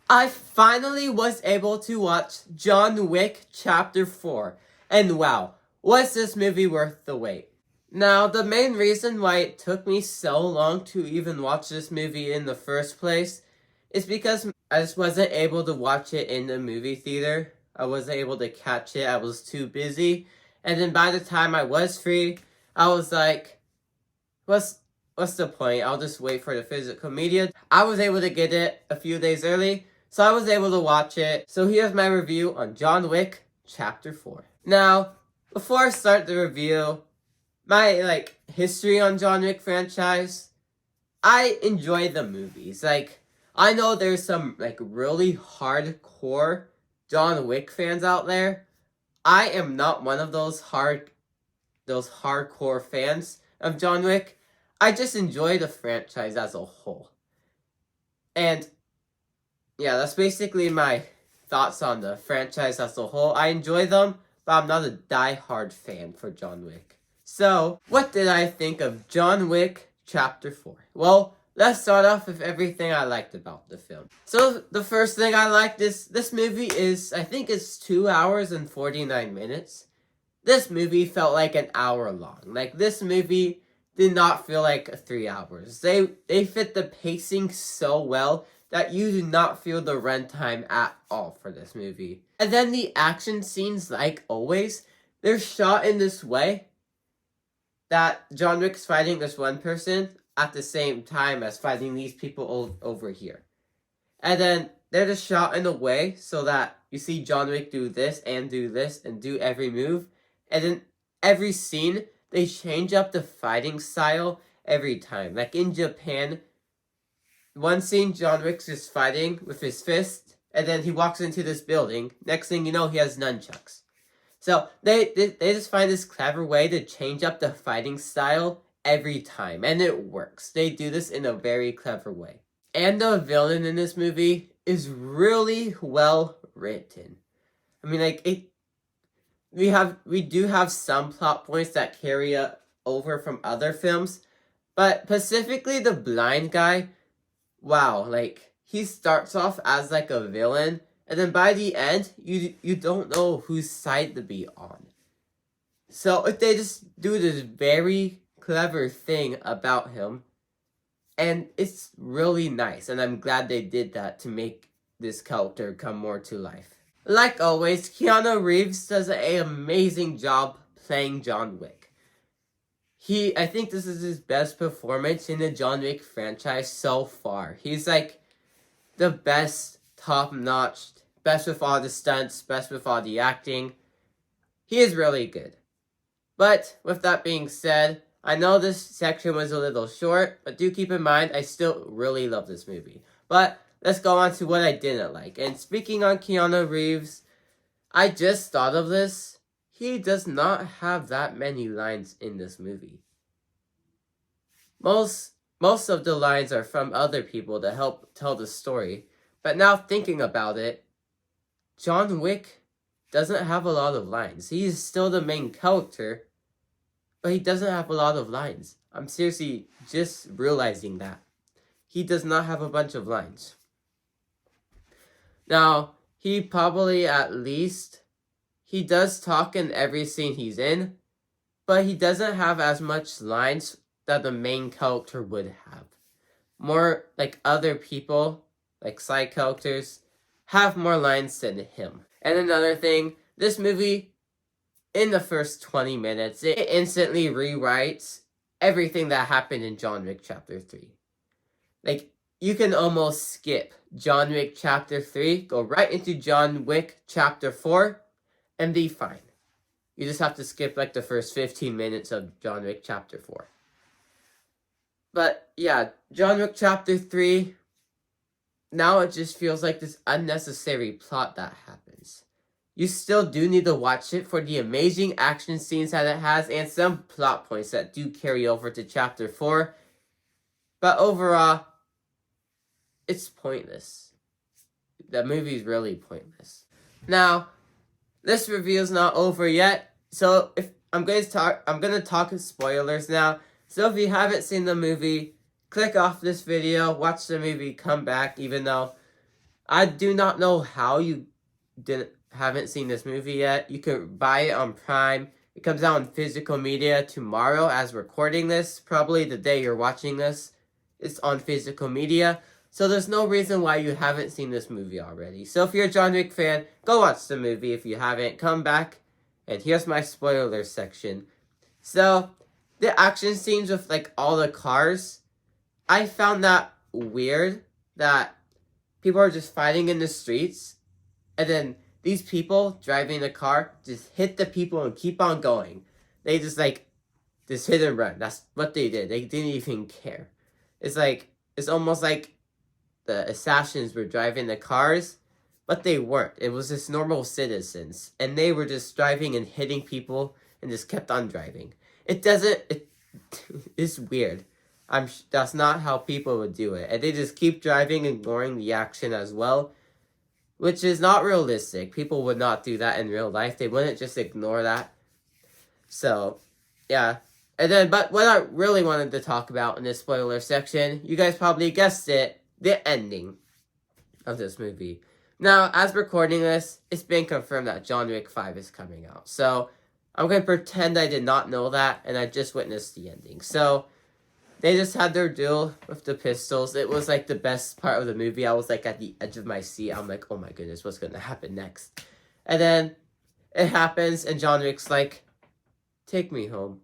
I finally was able to watch John Wick Chapter 4, and wow, was this movie worth the wait? Now, the main reason why it took me so long to even watch this movie in the first place is because I just wasn't able to watch it in the movie theater. I wasn't able to catch it, I was too busy, and then by the time I was free, I was like, what's the point? I'll just wait for the physical media. I was able to get it a few days early, so I was able to watch it. So here's my review on John Wick Chapter 4. Now, before I start the review, my history on John Wick franchise, I enjoy the movies. I know there's some really hardcore John Wick fans out there. I am not one of those hardcore fans of John Wick. I just enjoy the franchise as a whole. And yeah, that's basically my thoughts on the franchise as a whole. I enjoy them, but I'm not a die-hard fan for John Wick. So, what did I think of John Wick Chapter 4? Well, let's start off with everything I liked about the film. So, the first thing I liked is this movie is, I think it's 2 hours and 49 minutes. This movie felt like an hour long. This movie did not feel like 3 hours. They fit the pacing so well that you do not feel the runtime at all for this movie. And then the action scenes, like always, they're shot in this way that John Wick's fighting this one person at the same time as fighting these people over here. And then they're just shot in a way so that you see John Wick do this and do every move. And then every scene, they change up the fighting style every time. Like in Japan, one scene, John Wick's just fighting with his fist, and then he walks into this building. Next thing you know, he has nunchucks. So they just find this clever way to change up the fighting style every time, and it works. They do this in a very clever way. And the villain in this movie is really well written. I mean, we do have some plot points that carry over from other films, but specifically the blind guy, wow, he starts off as a villain, and then by the end, you don't know whose side to be on. So if they just do this very clever thing about him, and it's really nice, and I'm glad they did that to make this character come more to life. Like always, Keanu Reeves does an amazing job playing John Wick. I think this is his best performance in the John Wick franchise so far. He's the best, top-notch, best with all the stunts, best with all the acting. He is really good. But with that being said, I know this section was a little short, but do keep in mind I still really love this movie. But let's go on to what I didn't like. And speaking on Keanu Reeves, I just thought of this. He does not have that many lines in this movie. Most of the lines are from other people to help tell the story. But now thinking about it, John Wick doesn't have a lot of lines. He is still the main character, but he doesn't have a lot of lines. I'm seriously just realizing that. He does not have a bunch of lines. Now, he probably he does talk in every scene he's in, but he doesn't have as much lines that the main character would have. More other people, side characters, have more lines than him. And another thing, this movie, in the first 20 minutes, it instantly rewrites everything that happened in John Wick Chapter 3. You can almost skip John Wick Chapter 3, go right into John Wick Chapter 4, and be fine. You just have to skip the first 15 minutes of John Wick Chapter 4. But yeah, John Wick Chapter 3, now it just feels like this unnecessary plot that happens. You still do need to watch it for the amazing action scenes that it has and some plot points that do carry over to Chapter 4. But overall, it's pointless. The movie's really pointless. Now, this review is not over yet, so I'm gonna talk spoilers now. So if you haven't seen the movie, click off this video, watch the movie, come back, even though I do not know how you haven't seen this movie yet. You can buy it on Prime. It comes out in physical media tomorrow as recording this. Probably the day you're watching this. It's on physical media. So there's no reason why you haven't seen this movie already. So if you're a John Wick fan, go watch the movie. If you haven't, come back. And here's my spoiler section. So, the action scenes with, like, all the cars, I found that weird that people are just fighting in the streets, and then these people driving the car just hit the people and keep on going. They just hit and run. That's what they did. They didn't even care. It's almost like the assassins were driving the cars, but they weren't. It was just normal citizens, and they were just driving and hitting people and just kept on driving. It's weird. That's not how people would do it. And they just keep driving, ignoring the action as well, which is not realistic. People would not do that in real life. They wouldn't just ignore that. So, yeah. And then, but what I really wanted to talk about in this spoiler section, you guys probably guessed it, the ending of this movie. Now, as recording this, it's been confirmed that John Wick 5 is coming out. So, I'm going to pretend I did not know that, and I just witnessed the ending. So, they just had their duel with the pistols. It was, like, the best part of the movie. I was, like, at the edge of my seat. I'm like, oh my goodness, what's going to happen next? And then, it happens, and John Wick's like, take me home.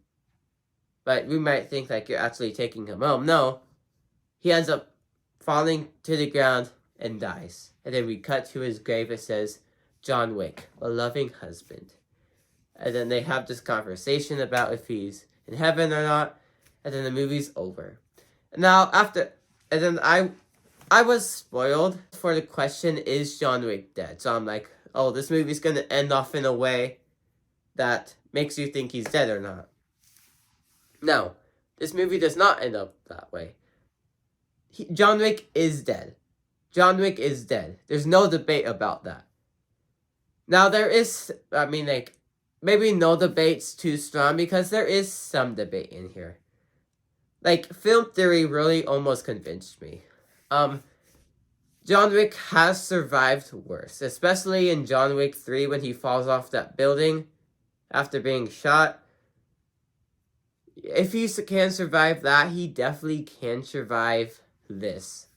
But we might think, like, you're actually taking him home. No. He ends up falling to the ground and dies. And then we cut to his grave. It says, John Wick, a loving husband. And then they have this conversation about if he's in heaven or not. And then the movie's over. Now, and then I was spoiled for the question, is John Wick dead? So I'm like, oh, this movie's going to end off in a way that makes you think he's dead or not. No, this movie does not end up that way. John Wick is dead. John Wick is dead. There's no debate about that. Now, there is, maybe no debate's too strong because there is some debate in here. Like, film theory really almost convinced me. John Wick has survived worse, especially in John Wick 3 when he falls off that building after being shot. If he can survive that, he definitely can survive this.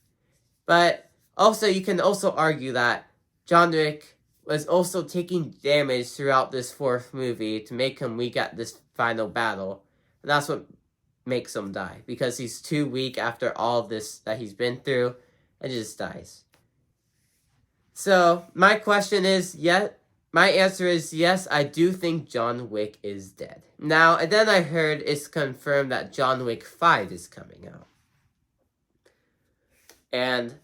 But also, you can also argue that John Wick was also taking damage throughout this fourth movie to make him weak at this final battle. And that's what makes him die. Because he's too weak after all of this that he's been through and just dies. So, my answer is yes, I do think John Wick is dead. Now, and then I heard it's confirmed that John Wick 5 is coming out. And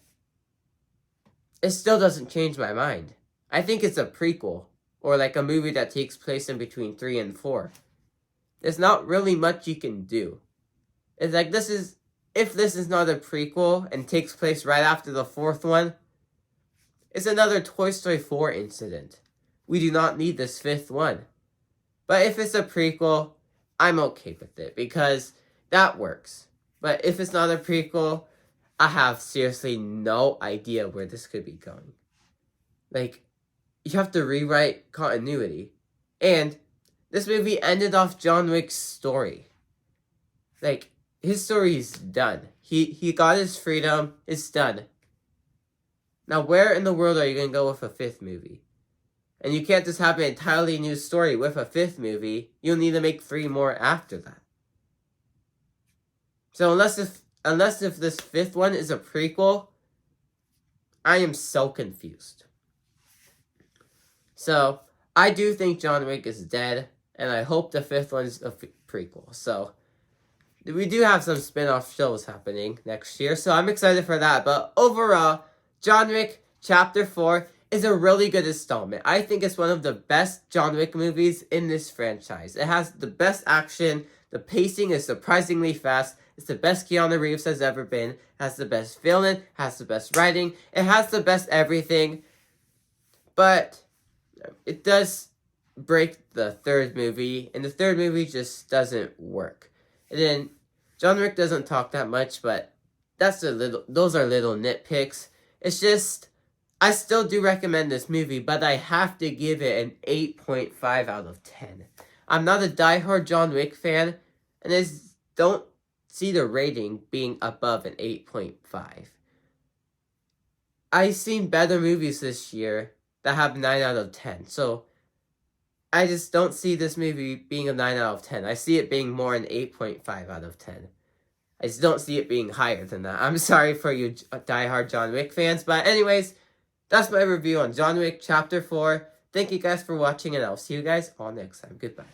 it still doesn't change my mind. I think it's a prequel, or like a movie that takes place in between 3 and 4. There's not really much you can do. It's like if this is not a prequel and takes place right after the fourth one, it's another Toy Story 4 incident. We do not need this fifth one. But if it's a prequel, I'm okay with it because that works. But if it's not a prequel, I have seriously no idea where this could be going. Like, you have to rewrite continuity. And this movie ended off John Wick's story. Like, his story is done. He got his freedom. It's done. Now, where in the world are you going to go with a fifth movie? And you can't just have an entirely new story with a fifth movie. You'll need to make 3 more after that. So unless if this fifth one is a prequel, I am so confused. So, I do think John Wick is dead, and I hope the fifth one's a prequel. So, we do have some spin-off shows happening next year, so I'm excited for that. But overall, John Wick Chapter 4 is a really good installment. I think it's one of the best John Wick movies in this franchise. It has the best action, the pacing is surprisingly fast, it's the best Keanu Reeves has ever been, it has the best villain, has the best writing, it has the best everything, but it does break the third movie, and the third movie just doesn't work. And then, John Wick doesn't talk that much, but those are little nitpicks. It's just, I still do recommend this movie, but I have to give it an 8.5 out of 10. I'm not a diehard John Wick fan, and I don't see the rating being above an 8.5. I've seen better movies this year that have 9 out of 10, so I just don't see this movie being a 9 out of 10. I see it being more an 8.5 out of 10. I just don't see it being higher than that. I'm sorry for you diehard John Wick fans, but anyways, that's my review on John Wick Chapter 4. Thank you guys for watching, and I'll see you guys all next time. Goodbye.